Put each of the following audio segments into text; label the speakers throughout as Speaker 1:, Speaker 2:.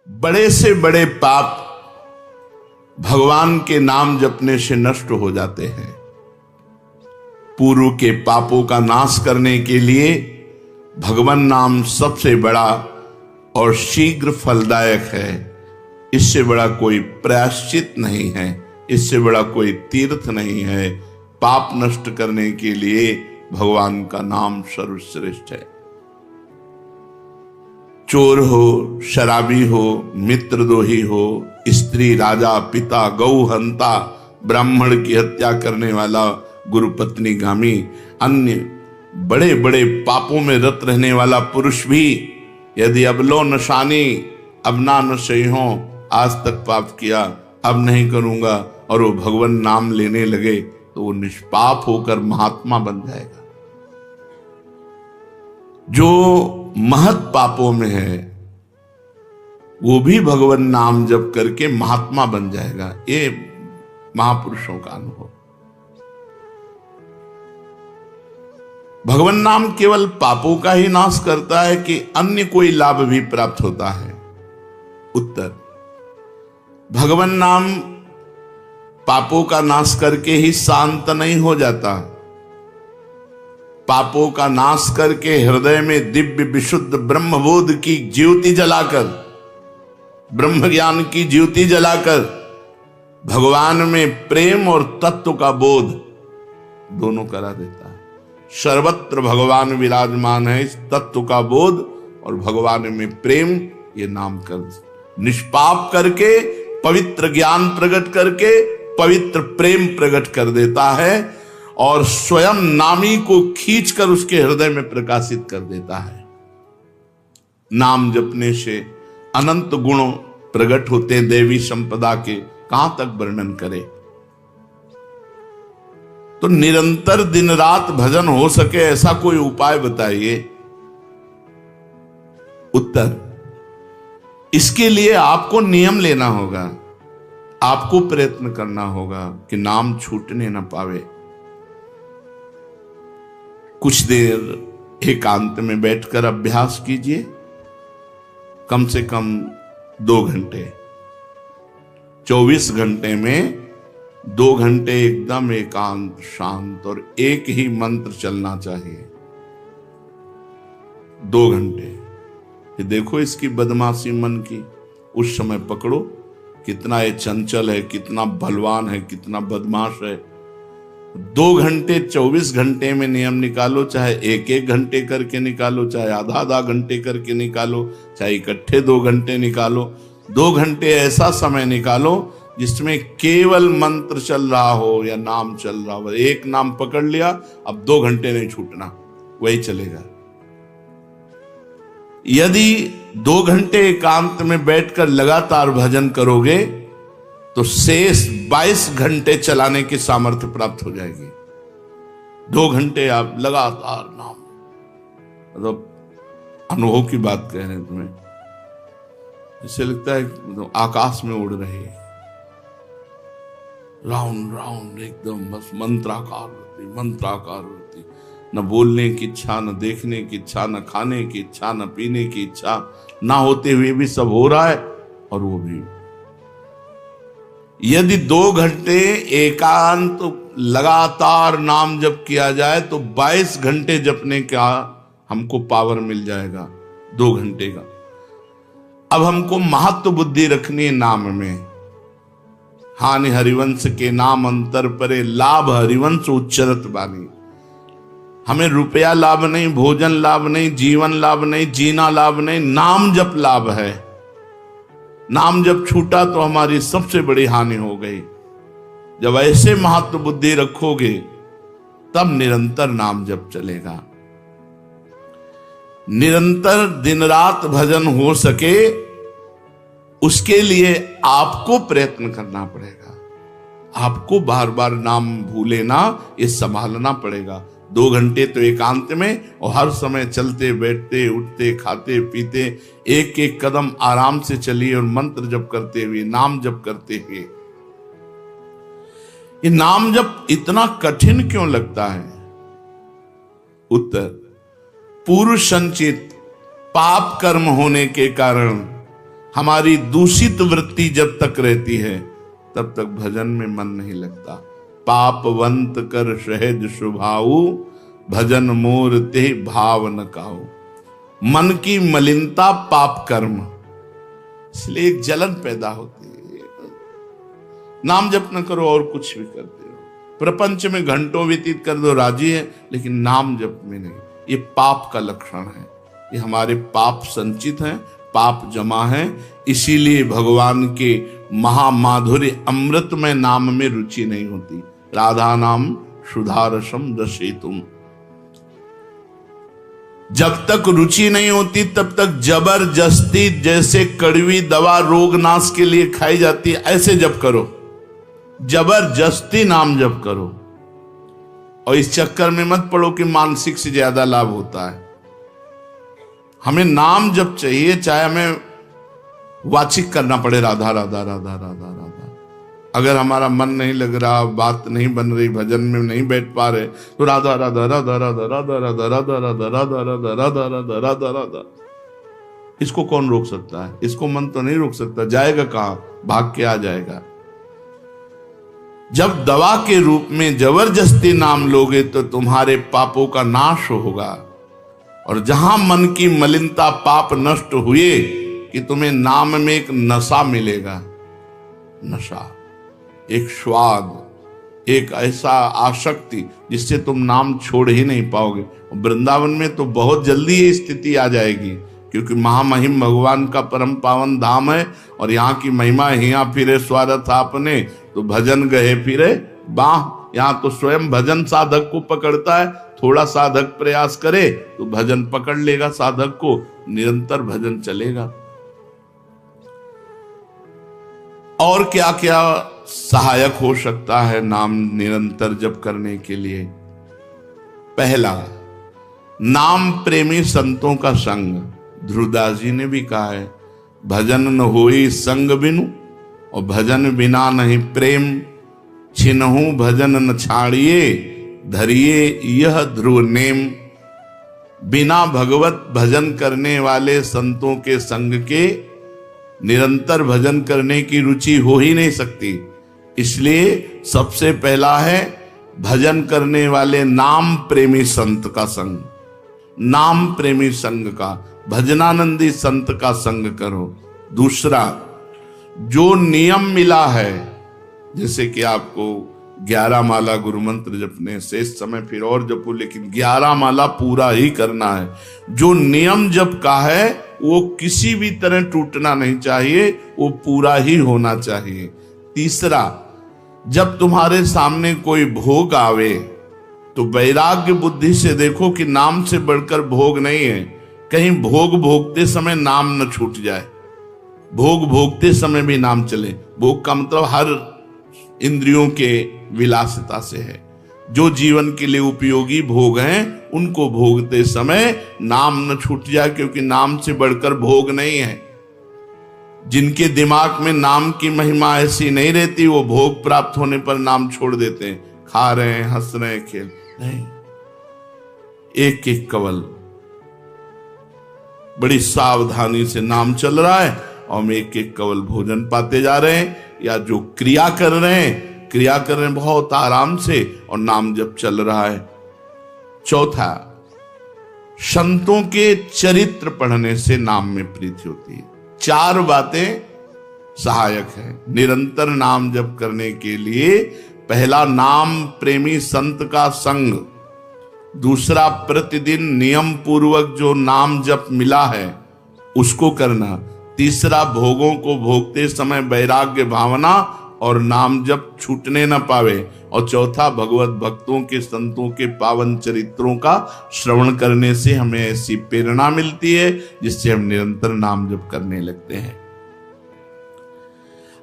Speaker 1: बड़े से बड़े पाप भगवान के नाम जपने से नष्ट हो जाते हैं। पूर्व के पापों का नाश करने के लिए भगवान नाम सबसे बड़ा और शीघ्र फलदायक है। इससे बड़ा कोई प्रायश्चित नहीं है, इससे बड़ा कोई तीर्थ नहीं है। पाप नष्ट करने के लिए भगवान का नाम सर्वश्रेष्ठ है। चोर हो, शराबी हो, मित्रद्रोही हो, स्त्री, राजा, पिता, गौ हंता, ब्राह्मण की हत्या करने वाला, गुरुपत्नी गामी, अन्य बड़े बड़े पापों में रत रहने वाला पुरुष भी यदि अब लो नशानी, अब ना नशे हो, आज तक पाप किया, अब नहीं करूंगा, और वो भगवान नाम लेने लगे तो वो निष्पाप होकर महात्मा बन जाएगा। जो महत पापों में है वो भी भगवान नाम जप करके महात्मा बन जाएगा। ये महापुरुषों का अनुभव। भगवान नाम केवल पापों का ही नाश करता है कि अन्य कोई लाभ भी प्राप्त होता है? उत्तर, भगवान नाम पापों का नाश करके ही शांत नहीं हो जाता। पापों का नाश करके हृदय में दिव्य विशुद्ध ब्रह्मबोध की ज्योति जलाकर, ब्रह्म ज्ञान की ज्योति जलाकर भगवान में प्रेम और तत्व का बोध दोनों करा देता है। सर्वत्र भगवान विराजमान है, इस तत्व का बोध और भगवान में प्रेम, ये नाम कर निष्पाप करके पवित्र ज्ञान प्रकट करके पवित्र प्रेम प्रकट कर देता है और स्वयं नामी को खींचकर उसके हृदय में प्रकाशित कर देता है। नाम जपने से अनंत गुण प्रकट होते हैं, देवी संपदा के कहां तक वर्णन करें। तो निरंतर दिन रात भजन हो सके ऐसा कोई उपाय बताइए। उत्तर, इसके लिए आपको नियम लेना होगा, आपको प्रयत्न करना होगा कि नाम छूटने न पावे। कुछ देर एकांत में बैठकर अभ्यास कीजिए, कम से कम 2 घंटे। 24 घंटे में 2 घंटे एकदम एकांत शांत और एक ही मंत्र चलना चाहिए। 2 घंटे। फिर देखो इसकी बदमाशी मन की, उस समय पकड़ो कितना ये चंचल है, कितना बलवान है, कितना बदमाश है। 2 घंटे 24 घंटे में नियम निकालो, चाहे 1-1 घंटे करके निकालो, चाहे आधा घंटे करके निकालो, चाहे इकट्ठे 2 घंटे निकालो। 2 घंटे ऐसा समय निकालो जिसमें केवल मंत्र चल रहा हो या नाम चल रहा हो। एक नाम पकड़ लिया, अब 2 घंटे नहीं छूटना, वही चलेगा। यदि 2 घंटे एकांत में बैठकर लगातार भजन करोगे तो शेष 22 घंटे चलाने की सामर्थ्य प्राप्त हो जाएगी। 2 घंटे आप लगातार नाम, मतलब अनुभव की बात कह रहे हैं तुम्हें, इससे लगता है मतलब आकाश में उड़ रहे हैं, राउंड राउंड एकदम बस मंत्राकार होती, न बोलने की इच्छा, न देखने की इच्छा, न खाने की इच्छा, न पीने की इच्छा, ना होते हुए भी सब हो रहा है। और वो भी यदि 2 घंटे एकांत लगातार नाम जप किया जाए तो 22 घंटे जपने का हमको पावर मिल जाएगा 2 घंटे का। अब हमको महत्व बुद्धि रखनी है नाम में। हानि हरिवंश के नाम अंतर परे, लाभ हरिवंश उच्चरत बानी। हमें रुपया लाभ नहीं, भोजन लाभ नहीं, जीवन लाभ नहीं, जीना लाभ नहीं, नाम जप लाभ है। नाम जब छूटा तो हमारी सबसे बड़ी हानि हो गई। जब ऐसे महत्व बुद्धि रखोगे तब निरंतर नाम जप चलेगा। निरंतर दिन रात भजन हो सके उसके लिए आपको प्रयत्न करना पड़ेगा। आपको बार बार नाम भूले ना, ये संभालना पड़ेगा। 2 घंटे तो एकांत में, और हर समय चलते बैठते उठते खाते पीते एक एक कदम आराम से चलिए और मंत्र जप करते हुए, नाम जप करते हुए। ये नाम जप इतना कठिन क्यों लगता है? उत्तर, पूर्व संचित पाप कर्म होने के कारण हमारी दूषित वृत्ति जब तक रहती है तब तक भजन में मन नहीं लगता। पापवंत कर सहज स्वभाऊ, भजन मोर ते भाव न काऊ। मन की मलिनता पाप कर्म, इसलिए एक जलन पैदा होती है। नाम जप न करो और कुछ भी करते हो, प्रपंच में घंटों व्यतीत कर दो, राजी है, लेकिन नाम जप में नहीं। ये पाप का लक्षण है। ये हमारे पाप संचित हैं, पाप जमा है। इसीलिए भगवान के महामाधुर्य अमृत में नाम में रुचि नहीं होती। राधा नाम सुधारसम रसेतुम। जब तक रुचि नहीं होती तब तक जबरदस्ती, जैसे कड़वी दवा रोग नाश के लिए खाई जाती है, ऐसे जप करो, जबरदस्ती नाम जप करो। और इस चक्कर में मत पड़ो कि मानसिक से ज्यादा लाभ होता है। हमें नाम जप चाहिए, चाहे हमें वाचिक करना पड़े, राधा राधा राधा राधा राधा। अगर हमारा मन नहीं लग रहा, बात नहीं बन रही, भजन में नहीं बैठ पा रहे, तो राधा राधा राधा राधा राधा राधा राधा राधा राधा राधा राधा राधा राधा राधा। इसको कौन रोक सकता है? इसको मन तो नहीं रोक सकता। जाएगा कहां? भाग के आ जाएगा। जब दवा के रूप में जबरदस्ती नाम लोगे तो तुम्हारे पापों का नाश होगा। और जहां मन की मलिनता, पाप नष्ट हुए कि तुम्हें नाम में एक नशा मिलेगा। नशा, एक स्वाद, एक ऐसा आसक्ति जिससे तुम नाम छोड़ ही नहीं पाओगे। वृंदावन में तो बहुत जल्दी ये स्थिति आ जाएगी, क्योंकि महामहिम भगवान का परम पावन धाम है। और यहाँ की महिमा, हिया फिरे स्वारथ आपने, तो भजन गए फिरे बाह। यहाँ तो स्वयं भजन साधक को पकड़ता है। थोड़ा साधक प्रयास करे तो भजन पकड़ लेगा साधक को, निरंतर भजन चलेगा। और क्या क्या सहायक हो सकता है नाम निरंतर जप करने के लिए? पहला, नाम प्रेमी संतों का संग। ध्रुवदास जी ने भी कहा है, भजन न होई संग बिनु, और भजन बिना नहीं प्रेम। छिनहु भजन न छाड़िए, धरिए यह ध्रुव नेम। बिना भगवत भजन करने वाले संतों के संग के निरंतर भजन करने की रुचि हो ही नहीं सकती। इसलिए सबसे पहला है भजन करने वाले नाम प्रेमी संत का संग। नाम प्रेमी संग का, भजनानंदी संत का संग करो। दूसरा, जो नियम मिला है, जैसे कि आपको 11 माला गुरु मंत्र जपने, शेष समय फिर और जपो, लेकिन 11 माला पूरा ही करना है। जो नियम जप का है वो किसी भी तरह टूटना नहीं चाहिए, वो पूरा ही होना चाहिए। तीसरा, जब तुम्हारे सामने कोई भोग आवे तो वैराग्य बुद्धि से देखो कि नाम से बढ़कर भोग नहीं है। कहीं भोग भोगते समय नाम न छूट जाए। भोग भोगते समय भी नाम चले। भोग का मतलब हर इंद्रियों के विलासिता से है। जो जीवन के लिए उपयोगी भोग हैं उनको भोगते समय नाम न छूट जाए, क्योंकि नाम से बढ़कर भोग नहीं है। जिनके दिमाग में नाम की महिमा ऐसी नहीं रहती, वो भोग प्राप्त होने पर नाम छोड़ देते हैं। खा रहे हैं, हंस रहे हैं, खेल नहीं। एक एक कवल बड़ी सावधानी से नाम चल रहा है और हम एक एक कवल भोजन पाते जा रहे हैं, या जो क्रिया कर रहे हैं बहुत आराम से और नाम जब चल रहा है। चौथा, संतों के चरित्र पढ़ने से नाम में प्रीति होती है। 4 बातें सहायक हैं निरंतर नाम जप करने के लिए। पहला, नाम प्रेमी संत का संग। दूसरा, प्रतिदिन नियम पूर्वक जो नाम जप मिला है उसको करना। तीसरा, भोगों को भोगते समय वैराग्य भावना और नाम जप छूटने न पावे। और चौथा, भगवत भक्तों के, संतों के पावन चरित्रों का श्रवण करने से हमें ऐसी प्रेरणा मिलती है जिससे हम निरंतर नाम जप करने लगते हैं।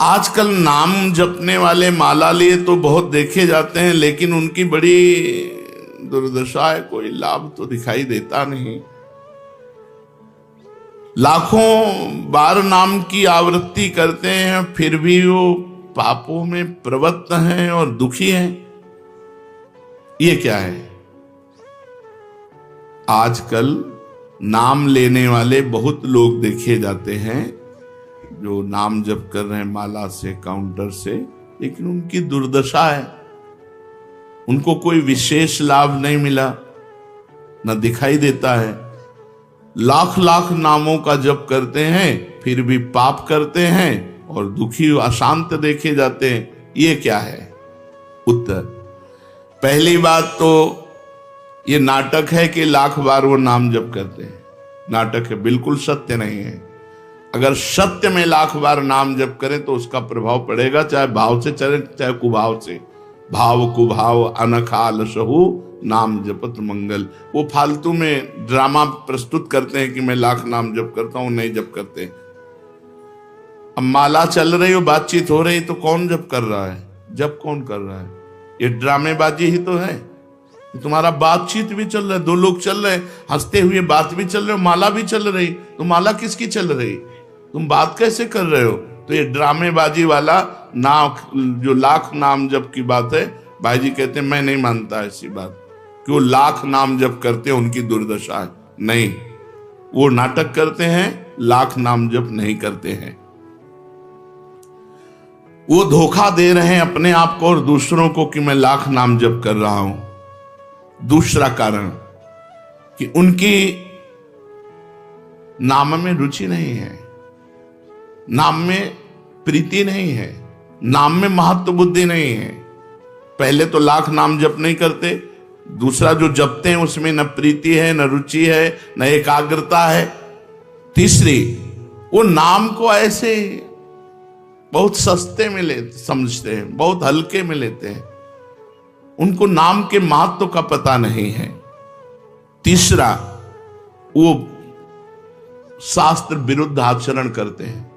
Speaker 1: आजकल नाम जपने वाले माला लिए तो बहुत देखे जाते हैं, लेकिन उनकी बड़ी दुर्दशा है, कोई लाभ तो दिखाई देता नहीं। लाखों बार नाम की आवृत्ति करते हैं, फिर भी वो पापों में प्रवृत्त हैं और दुखी हैं। ये क्या है? आजकल नाम लेने वाले बहुत लोग देखे जाते हैं, जो नाम जप कर रहे हैं माला से, काउंटर से, लेकिन उनकी दुर्दशा है, उनको कोई विशेष लाभ नहीं मिला, न दिखाई देता है। लाख लाख नामों का जप करते हैं फिर भी पाप करते हैं और दुखी अशांत देखे जाते हैं। ये क्या है? उत्तर, पहली बात तो ये नाटक है कि लाख बार वो नाम जप करते हैं। नाटक है, बिल्कुल सत्य नहीं है। अगर सत्य में लाख बार नाम जप करें तो उसका प्रभाव पड़ेगा, चाहे भाव से चले चाहे कुभाव से। भाव कुभाव अनखाल सहु नाम जपत मंगल। वो फालतू में ड्रामा प्रस्तुत करते हैं कि मैं लाख नाम जप करता हूं, नहीं जप करते। अब माला चल रही हो, बातचीत हो रही, तो कौन जप कर रहा है? जप कौन कर रहा है? ये ड्रामेबाजी ही तो है। तुम्हारा बातचीत भी चल रहा है, दो लोग चल रहे, हंसते हुए बात भी चल रहे, माला भी चल रही, तो माला किसकी चल रही? तुम बात कैसे कर रहे हो? तो ये ड्रामेबाजी वाला जो लाख नाम जप की बात है, भाई जी कहते हैं मैं नहीं मानता ऐसी बात कि वो लाख नाम जप करते हैं उनकी दुर्दशा है। नहीं, वो नाटक करते हैं, लाख नाम जप नहीं करते हैं। वो धोखा दे रहे हैं अपने आप को और दूसरों को कि मैं लाख नाम जप कर रहा हूं। दूसरा कारण कि उनकी नाम में रुचि नहीं है, नाम में प्रीति नहीं है, नाम में महत्व बुद्धि नहीं है। पहले तो लाख नाम जप नहीं करते, दूसरा जो जपते हैं उसमें न प्रीति है, न रुचि है, न एकाग्रता है। तीसरी, वो नाम को ऐसे बहुत सस्ते में समझते हैं, बहुत हल्के में लेते हैं, उनको नाम के महत्व का पता नहीं है। तीसरा, वो शास्त्र विरुद्ध आचरण करते हैं,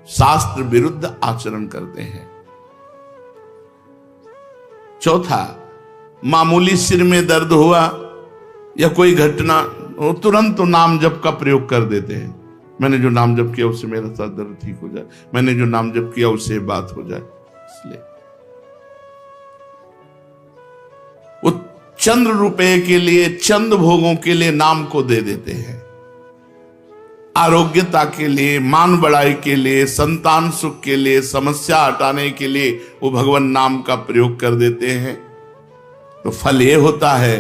Speaker 1: शास्त्र विरुद्ध आचरण करते हैं। चौथा, मामूली सिर में दर्द हुआ या कोई घटना, वो तुरंत तो नाम जप का प्रयोग कर देते हैं। मैंने जो नाम जप किया उससे मेरा सर दर्द ठीक हो जाए, मैंने जो नाम जप किया उससे बात हो जाए। इसलिए वो चंद रुपए के लिए, चंद भोगों के लिए नाम को दे देते हैं। आरोग्यता के लिए, मान बढ़ाई के लिए, संतान सुख के लिए, समस्या हटाने के लिए वो भगवान नाम का प्रयोग कर देते हैं। तो फल ये होता है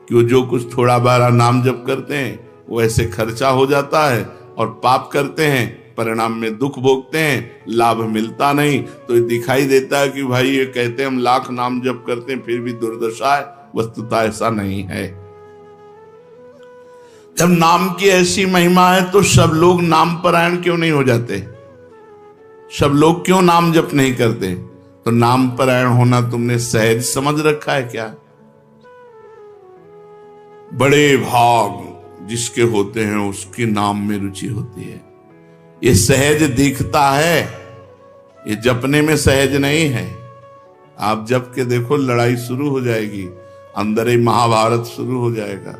Speaker 1: कि वो जो कुछ थोड़ा बारा नाम जप करते हैं वो ऐसे खर्चा हो जाता है और पाप करते हैं, परिणाम में दुख भोगते हैं, लाभ मिलता नहीं। तो ये दिखाई देता है कि भाई ये कहते हैं हम लाख नाम जप करते हैं फिर भी दुर्दशा है। वस्तुतः ऐसा नहीं है। जब नाम की ऐसी महिमा है तो सब लोग नाम परायण क्यों नहीं हो जाते? सब लोग क्यों नाम जप नहीं करते? तो नाम परायण होना तुमने सहज समझ रखा है क्या? बड़े भाग जिसके होते हैं उसके नाम में रुचि होती है। ये सहज दिखता है, ये जपने में सहज नहीं है। आप जप के देखो, लड़ाई शुरू हो जाएगी, अंदर ही महाभारत शुरू हो जाएगा।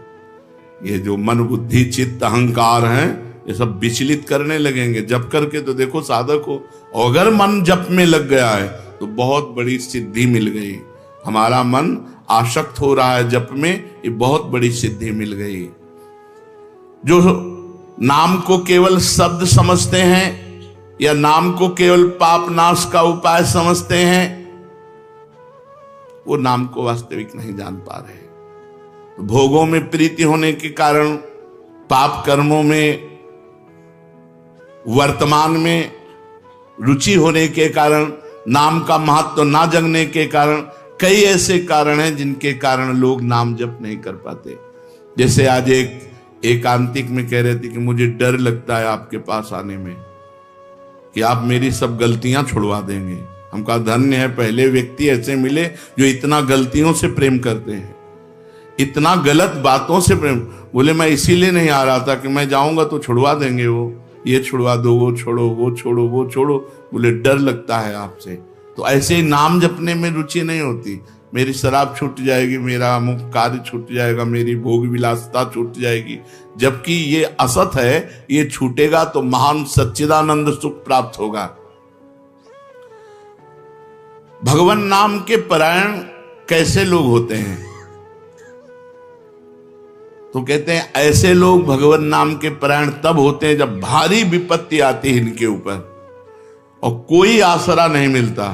Speaker 1: ये जो मन बुद्धि चित्त अहंकार हैं ये सब विचलित करने लगेंगे। जप करके तो देखो साधक हो, अगर मन जप में लग गया है तो बहुत बड़ी सिद्धि मिल गई। हमारा मन आसक्त हो रहा है जप में, ये बहुत बड़ी सिद्धि मिल गई। जो नाम को केवल शब्द समझते हैं या नाम को केवल पाप नाश का उपाय समझते हैं, वो नाम को वास्तविक नहीं जान पा रहे। तो भोगों में प्रीति होने के कारण, पाप कर्मों में, वर्तमान में रुचि होने के कारण, नाम का महत्व ना जगने के कारण, कई ऐसे कारण हैं जिनके कारण लोग नाम जप नहीं कर पाते। जैसे आज एक एकांतिक में कह रहे थे कि मुझे डर लगता है आपके पास आने में कि आप मेरी सब गलतियां छुड़वा देंगे। हम कहा धन्य है, पहले व्यक्ति ऐसे मिले जो इतना गलतियों से प्रेम करते हैं, इतना गलत बातों से प्रेम। बोले मैं इसीलिए नहीं आ रहा था कि मैं जाऊंगा तो छुड़वा देंगे, वो ये छुड़वा दो, वो छोड़ो, वो छोड़ो, वो छोड़ो। बोले डर लगता है आपसे। तो ऐसे ही नाम जपने में रुचि नहीं होती। मेरी शराब छूट जाएगी, मेरा अमुक कार्य छूट जाएगा, मेरी भोग विलासता छूट जाएगी। जबकि ये असत है, ये छूटेगा तो महान सच्चिदानंद सुख प्राप्त होगा। भगवान नाम के परायण कैसे लोग होते हैं? तो कहते हैं ऐसे लोग भगवान नाम के परायण तब होते हैं जब भारी विपत्ति आती है इनके ऊपर और कोई आसरा नहीं मिलता।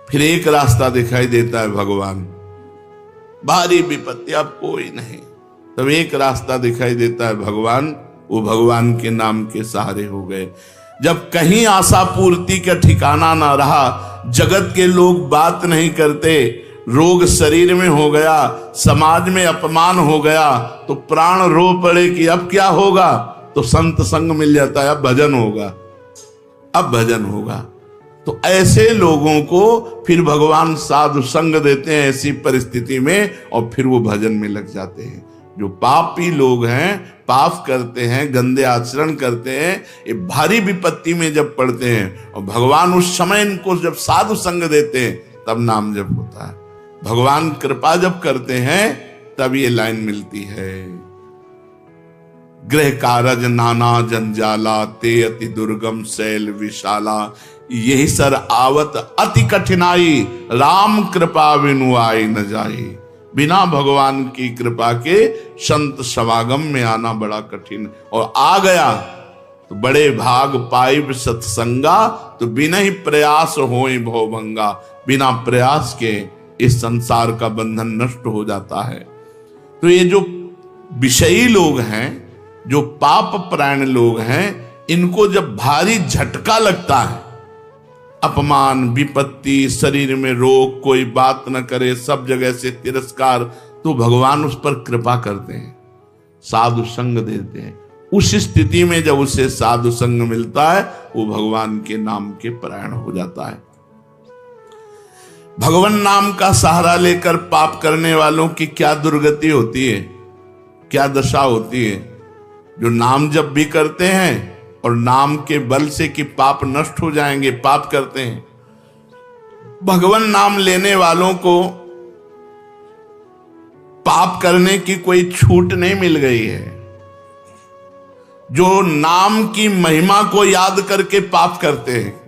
Speaker 1: फिर एक रास्ता दिखाई देता है भगवान। भारी विपत्ति अब कोई नहीं, तब एक रास्ता दिखाई देता है भगवान। वो भगवान के नाम के सहारे हो गए। जब कहीं आशा पूर्ति का ठिकाना ना रहा, जगत के लोग बात नहीं करते, रोग शरीर में हो गया, समाज में अपमान हो गया, तो प्राण रो पड़े कि अब क्या होगा। तो संत संग मिल जाता है, अब भजन होगा, अब भजन होगा। तो ऐसे लोगों को फिर भगवान साधु संग देते हैं ऐसी परिस्थिति में, और फिर वो भजन में लग जाते हैं। जो पापी लोग हैं, पाप करते हैं, गंदे आचरण करते हैं, ये भारी विपत्ति में जब पड़ते हैं और भगवान उस समय इनको जब साधु संग देते हैं, तब नाम जप होता है। भगवान कृपा जब करते हैं तब ये लाइन मिलती है। गृह कारज नाना जंजाला, ते अति दुर्गम शैल विशाला, यही सर आवत अति कठिनाई, राम कृपा बिनु आई न जाई। बिना भगवान की कृपा के संत समागम में आना बड़ा कठिन, और आ गया तो बड़े भाग पाइब सत्संगा, तो बिना ही प्रयास होए भवभंगा। बिना प्रयास के इस संसार का बंधन नष्ट हो जाता है। तो ये जो विषयी लोग हैं, जो पाप परायण लोग हैं, इनको जब भारी झटका लगता है, अपमान, विपत्ति, शरीर में रोग, कोई बात न करे, सब जगह से तिरस्कार, तो भगवान उस पर कृपा करते हैं, साधु संग देते हैं। उस स्थिति में जब उसे साधु संग मिलता है, वो भगवान के नाम के परायण हो जाता है। भगवान नाम का सहारा लेकर पाप करने वालों की क्या दुर्गति होती है, क्या दशा होती है। जो नाम जब भी करते हैं और नाम के बल से कि पाप नष्ट हो जाएंगे, पाप करते हैं। भगवान नाम लेने वालों को पाप करने की कोई छूट नहीं मिल गई है। जो नाम की महिमा को याद करके पाप करते हैं,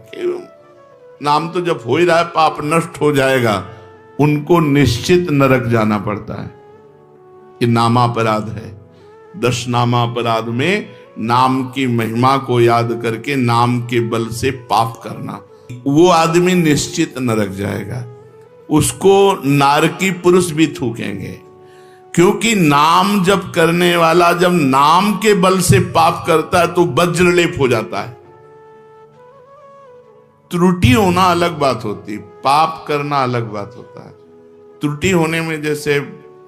Speaker 1: नाम तो जब हो ही रहा है पाप नष्ट हो जाएगा, उनको निश्चित नरक जाना पड़ता है। ये नामापराध है। 10 नामापराध में नाम की महिमा को याद करके नाम के बल से पाप करना, वो आदमी निश्चित नरक जाएगा। उसको नारकी पुरुष भी थूकेंगे, क्योंकि नाम जप करने वाला जब नाम के बल से पाप करता है तो वज्रलेप हो जाता है। त्रुटि होना अलग बात होती, पाप करना अलग बात होता है। त्रुटि होने में जैसे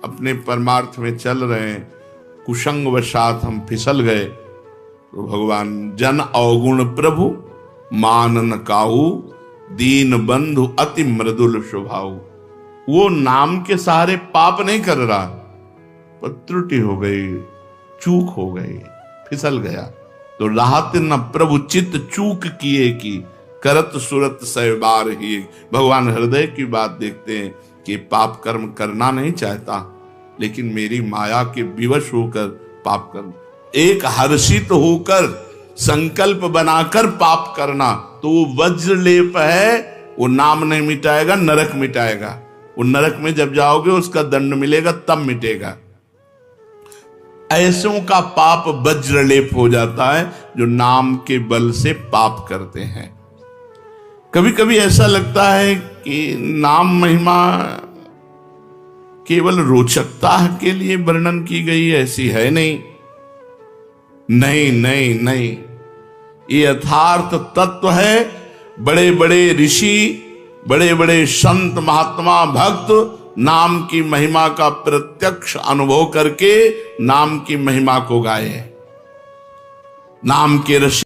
Speaker 1: अपने परमार्थ में चल रहे हैं, कुसंग वशात हम फिसल गए, तो भगवान जन अवगुण प्रभु मान न काहू, दीन बंधु अति मृदुल स्वभाव। वो नाम के सहारे पाप नहीं कर रहा, पर त्रुटि हो गई, चूक हो गई, फिसल गया। तो राहत न प्रभु चित्त चूक किए की, करत सुरत सै बार ही। भगवान हृदय की बात देखते हैं कि पाप कर्म करना नहीं चाहता, लेकिन मेरी माया के विवश होकर पाप करना, एक हर्षित होकर संकल्प बनाकर पाप करना, तो वो वज्रलेप है। वो नाम नहीं मिटाएगा, नरक मिटाएगा। वो नरक में जब जाओगे उसका दंड मिलेगा, तब मिटेगा। ऐसों का पाप वज्रलेप हो जाता है जो नाम के बल से पाप करते हैं। कभी कभी ऐसा लगता है कि नाम महिमा केवल रोचकता के लिए वर्णन की गई है, ऐसी है नहीं। नहीं नहीं नहीं, ये यथार्थ तत्व है। बड़े बड़े ऋषि, बड़े बड़े संत, महात्मा, भक्त नाम की महिमा का प्रत्यक्ष अनुभव करके नाम की महिमा को गाए। नाम के ऋषि